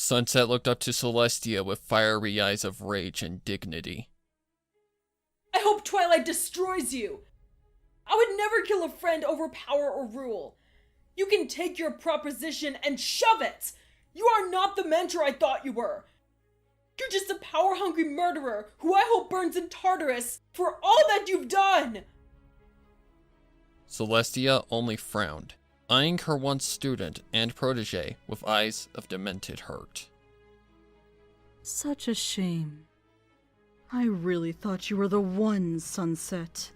Sunset looked up to Celestia with fiery eyes of rage and dignity. I hope Twilight destroys you! I would never kill a friend over power or rule. You can take your proposition and shove it! You are not the mentor I thought you were! You're just a power-hungry murderer who I hope burns in Tartarus for all that you've done! Celestia only frowned, eyeing her once student and protege with eyes of demented hurt. Such a shame. I really thought you were the one, Sunset.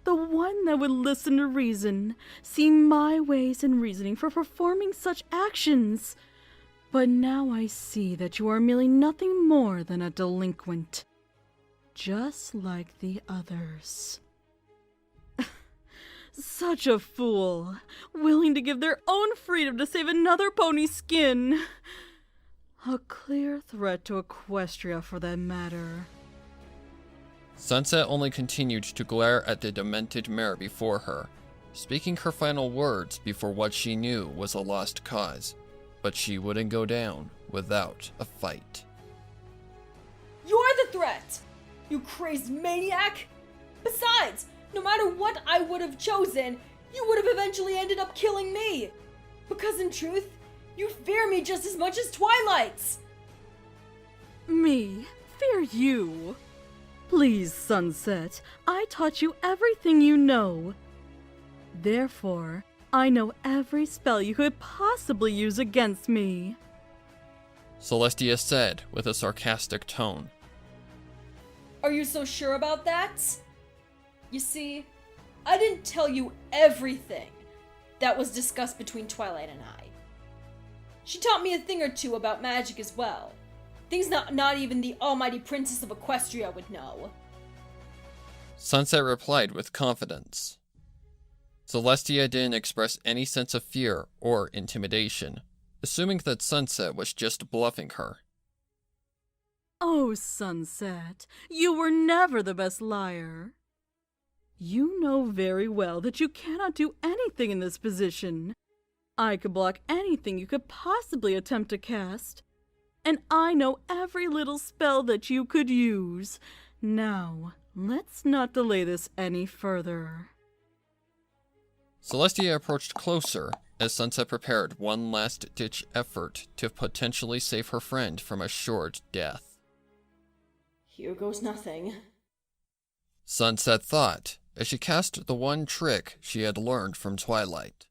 The one that would listen to reason, see my ways and reasoning for performing such actions. But now I see that you are merely nothing more than a delinquent. Just like the others. Such a fool, willing to give their own freedom to save another pony's skin. A clear threat to Equestria for that matter. Sunset only continued to glare at the demented mare before her, speaking her final words before what she knew was a lost cause, but she wouldn't go down without a fight. You're the threat! You crazed maniac! Besides, no matter what I would have chosen, you would have eventually ended up killing me! Because in truth, you fear me just as much as Twilight's! Me? Fear you? Please, Sunset, I taught you everything you know. Therefore, I know every spell you could possibly use against me. Celestia said with a sarcastic tone. Are you so sure about that? You see, I didn't tell you everything that was discussed between Twilight and I. She taught me a thing or two about magic as well. Things not even the almighty princess of Equestria would know. Sunset replied with confidence. Celestia didn't express any sense of fear or intimidation, assuming that Sunset was just bluffing her. Oh, Sunset, you were never the best liar. You know very well that you cannot do anything in this position. I could block anything you could possibly attempt to cast. And I know every little spell that you could use. Now, let's not delay this any further. Celestia approached closer as Sunset prepared one last-ditch effort to potentially save her friend from a short death. Here goes nothing. Sunset thought as she cast the one trick she had learned from Twilight.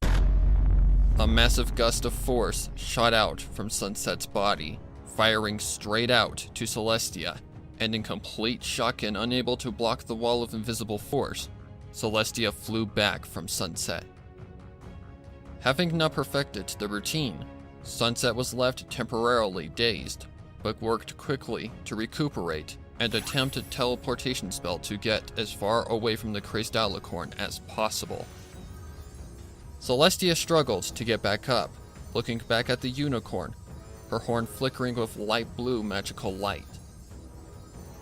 A massive gust of force shot out from Sunset's body, firing straight out to Celestia, and in complete shock and unable to block the wall of invisible force, Celestia flew back from Sunset. Having not perfected the routine, Sunset was left temporarily dazed, but worked quickly to recuperate and attempt a teleportation spell to get as far away from the crazed alicorn as possible. Celestia struggled to get back up, looking back at the unicorn, her horn flickering with light blue magical light.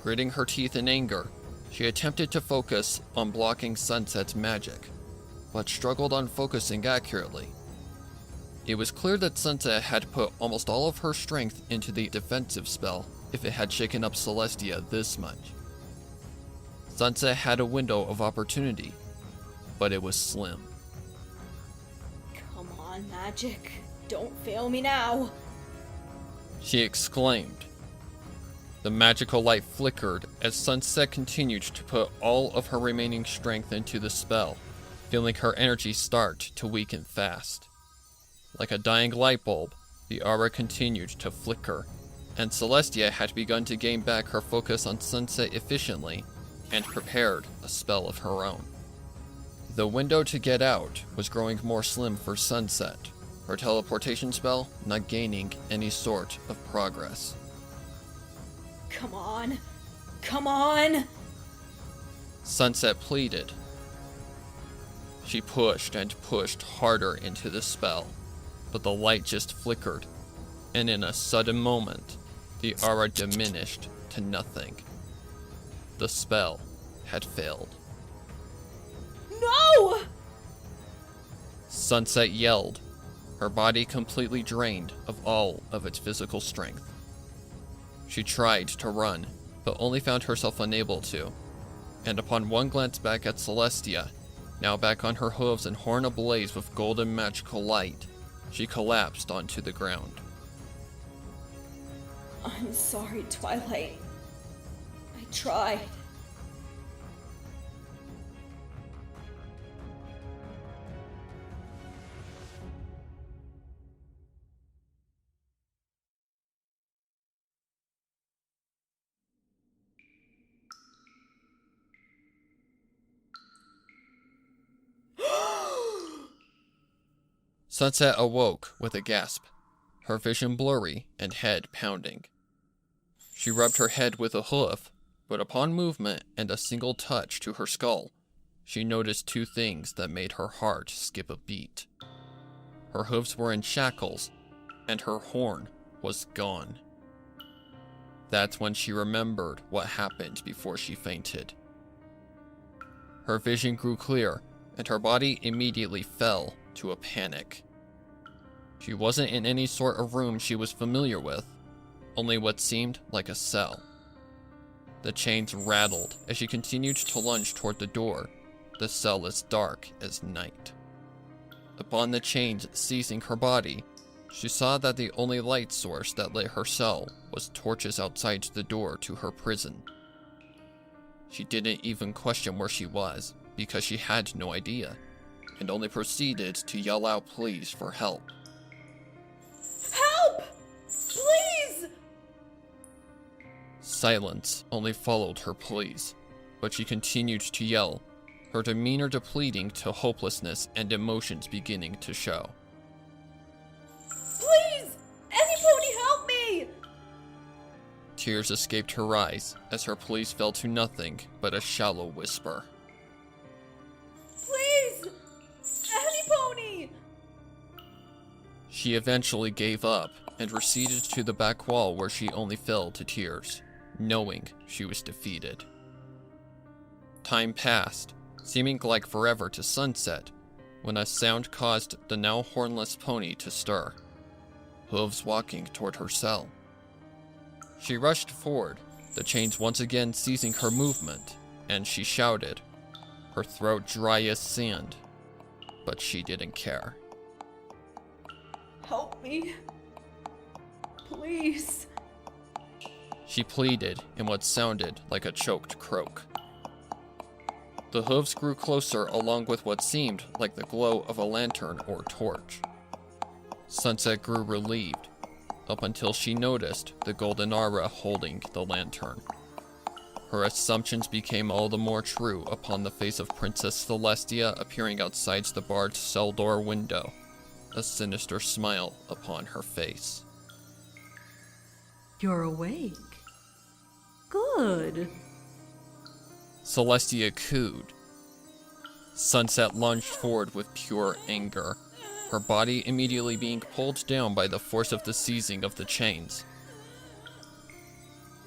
Gritting her teeth in anger, she attempted to focus on blocking Sunset's magic, but struggled on focusing accurately. It was clear that Sunset had put almost all of her strength into the defensive spell if it had shaken up Celestia this much. Sunset had a window of opportunity, but it was slim. Come on, magic. Don't fail me now. She exclaimed. The magical light flickered as Sunset continued to put all of her remaining strength into the spell, feeling her energy start to weaken fast. Like a dying light bulb, the aura continued to flicker, and Celestia had begun to gain back her focus on Sunset efficiently and prepared a spell of her own. The window to get out was growing more slim for Sunset, her teleportation spell not gaining any sort of progress. Come on. Come on! Sunset pleaded. She pushed and pushed harder into the spell, but the light just flickered, and in a sudden moment, the aura diminished to nothing. The spell had failed. No! Sunset yelled, her body completely drained of all of its physical strength. She tried to run, but only found herself unable to, and upon one glance back at Celestia, now back on her hooves and horn ablaze with golden magical light, she collapsed onto the ground. I'm sorry, Twilight. I tried. Sunset awoke with a gasp, her vision blurry and head pounding. She rubbed her head with a hoof, but upon movement and a single touch to her skull, she noticed two things that made her heart skip a beat. Her hooves were in shackles, and her horn was gone. That's when she remembered what happened before she fainted. Her vision grew clear, and her body immediately fell to a panic. She wasn't in any sort of room she was familiar with, only what seemed like a cell. The chains rattled as she continued to lunge toward the door, the cell as dark as night. Upon the chains seizing her body, she saw that the only light source that lit her cell was torches outside the door to her prison. She didn't even question where she was, because she had no idea, and only proceeded to yell out pleas for help. Help! Please! Silence only followed her pleas, but she continued to yell, her demeanor depleting to hopelessness and emotions beginning to show. Please! Anybody help me! Tears escaped her eyes as her pleas fell to nothing but a shallow whisper. Please! Anybody! She eventually gave up and receded to the back wall where she only fell to tears, knowing she was defeated. Time passed, seeming like forever to Sunset, when a sound caused the now hornless pony to stir, hooves walking toward her cell. She rushed forward, the chains once again seizing her movement, and she shouted, her throat dry as sand, but she didn't care. Help me. Please. She pleaded in what sounded like a choked croak. The hooves grew closer along with what seemed like the glow of a lantern or torch. Sunset grew relieved, up until she noticed the golden aura holding the lantern. Her assumptions became all the more true upon the face of Princess Celestia appearing outside the barred cell door window, a sinister smile upon her face. You're awake. Good. Celestia cooed. Sunset lunged forward with pure anger, her body immediately being pulled down by the force of the seizing of the chains.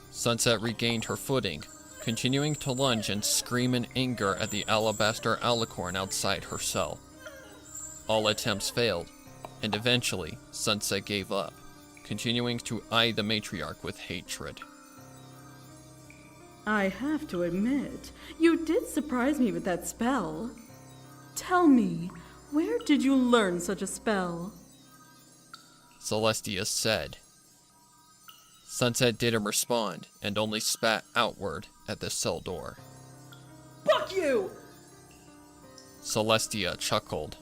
Sunset regained her footing, continuing to lunge and scream in anger at the alabaster alicorn outside her cell. All attempts failed, and eventually Sunset gave up, continuing to eye the matriarch with hatred. I have to admit, you did surprise me with that spell. Tell me, where did you learn such a spell? Celestia said. Sunset didn't respond and only spat outward at the cell door. Fuck you! Celestia chuckled.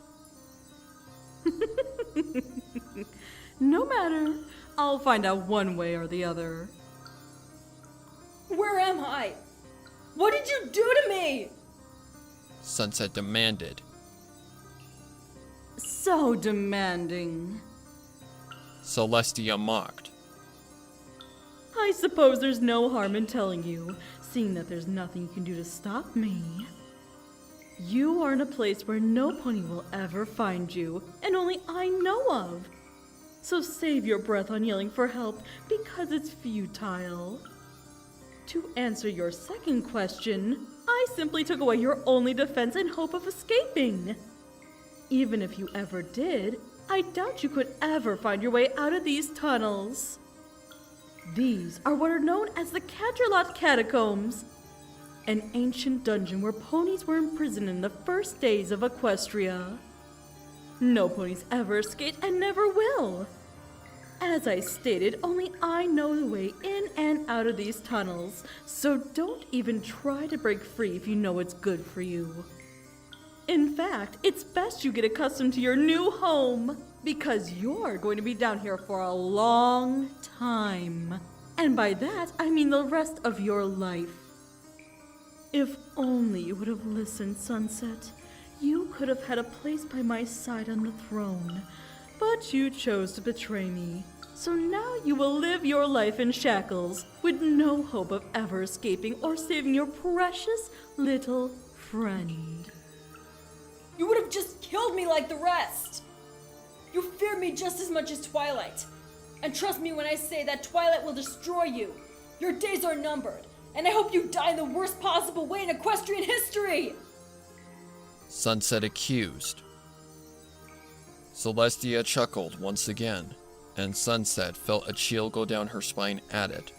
No matter, I'll find out one way or the other. Where am I? What did you do to me? Sunset demanded. So demanding. Celestia mocked. I suppose there's no harm in telling you, seeing that there's nothing you can do to stop me. You are in a place where no pony will ever find you, and only I know of. So save your breath on yelling for help, because it's futile. To answer your second question, I simply took away your only defense in hope of escaping. Even if you ever did, I doubt you could ever find your way out of these tunnels. These are what are known as the Cadrelot Catacombs, an ancient dungeon where ponies were imprisoned in the first days of Equestria. No ponies ever escaped and never will. As I stated, only I know the way in and out of these tunnels, so don't even try to break free if you know it's good for you. In fact, it's best you get accustomed to your new home, because you're going to be down here for a long time. And by that, I mean the rest of your life. If only you would have listened, Sunset, you could have had a place by my side on the throne. But you chose to betray me. So now you will live your life in shackles, with no hope of ever escaping or saving your precious little friend. You would have just killed me like the rest! You fear me just as much as Twilight. And trust me when I say that Twilight will destroy you. Your days are numbered, and I hope you die in the worst possible way in equestrian history! Sunset accused. Celestia chuckled once again, and Sunset felt a chill go down her spine at it,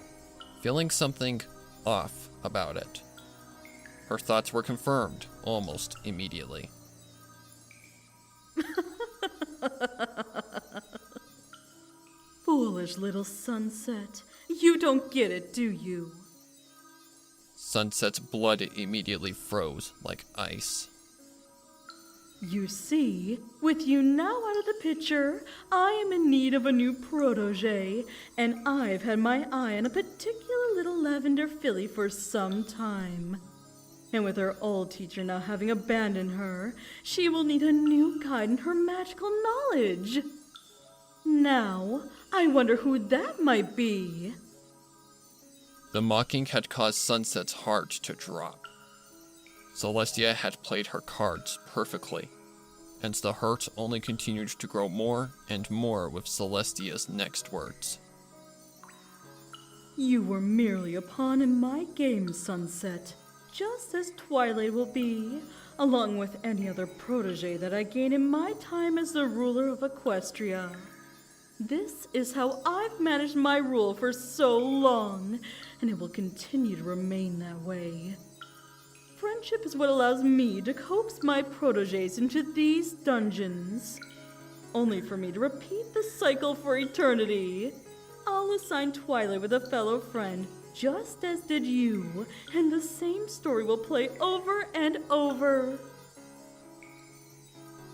feeling something off about it. Her thoughts were confirmed almost immediately. Foolish little Sunset. You don't get it, do you? Sunset's blood immediately froze like ice. You see, with you now out of the picture, I am in need of a new protégé, and I've had my eye on a particular little lavender filly for some time. And with her old teacher now having abandoned her, she will need a new guide in her magical knowledge. Now, I wonder who that might be. The mocking had caused Sunset's heart to drop. Celestia had played her cards perfectly, and the hurt only continued to grow more and more with Celestia's next words. You were merely a pawn in my game, Sunset, just as Twilight will be, along with any other protégé that I gain in my time as the ruler of Equestria. This is how I've managed my rule for so long, and it will continue to remain that way. Friendship is what allows me to coax my protégés into these dungeons, only for me to repeat the cycle for eternity. I'll assign Twilight with a fellow friend, just as did you, and the same story will play over and over.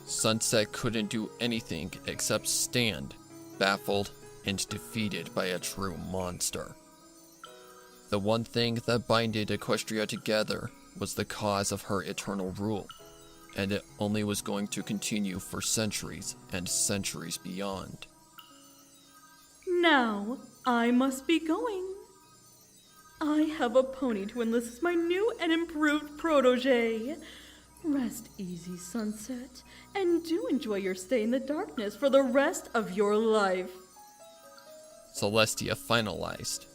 Sunset couldn't do anything except stand, baffled and defeated by a true monster. The one thing that binded Equestria together was the cause of her eternal rule, and it only was going to continue for centuries and centuries beyond. Now, I must be going. I have a pony to enlist as my new and improved protégé. Rest easy, Sunset, and do enjoy your stay in the darkness for the rest of your life. Celestia finalized.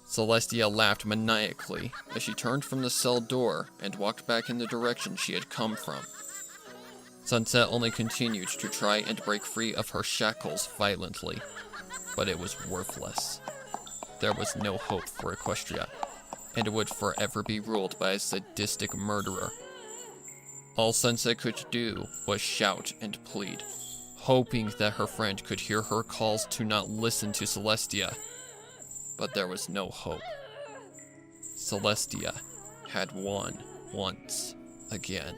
Celestia laughed maniacally as she turned from the cell door and walked back in the direction she had come from. Sunset only continued to try and break free of her shackles violently, but it was worthless. There was no hope for Equestria, and it would forever be ruled by a sadistic murderer. All Sunset could do was shout and plead, hoping that her friend could hear her calls to not listen to Celestia. But there was no hope. Celestia had won once again.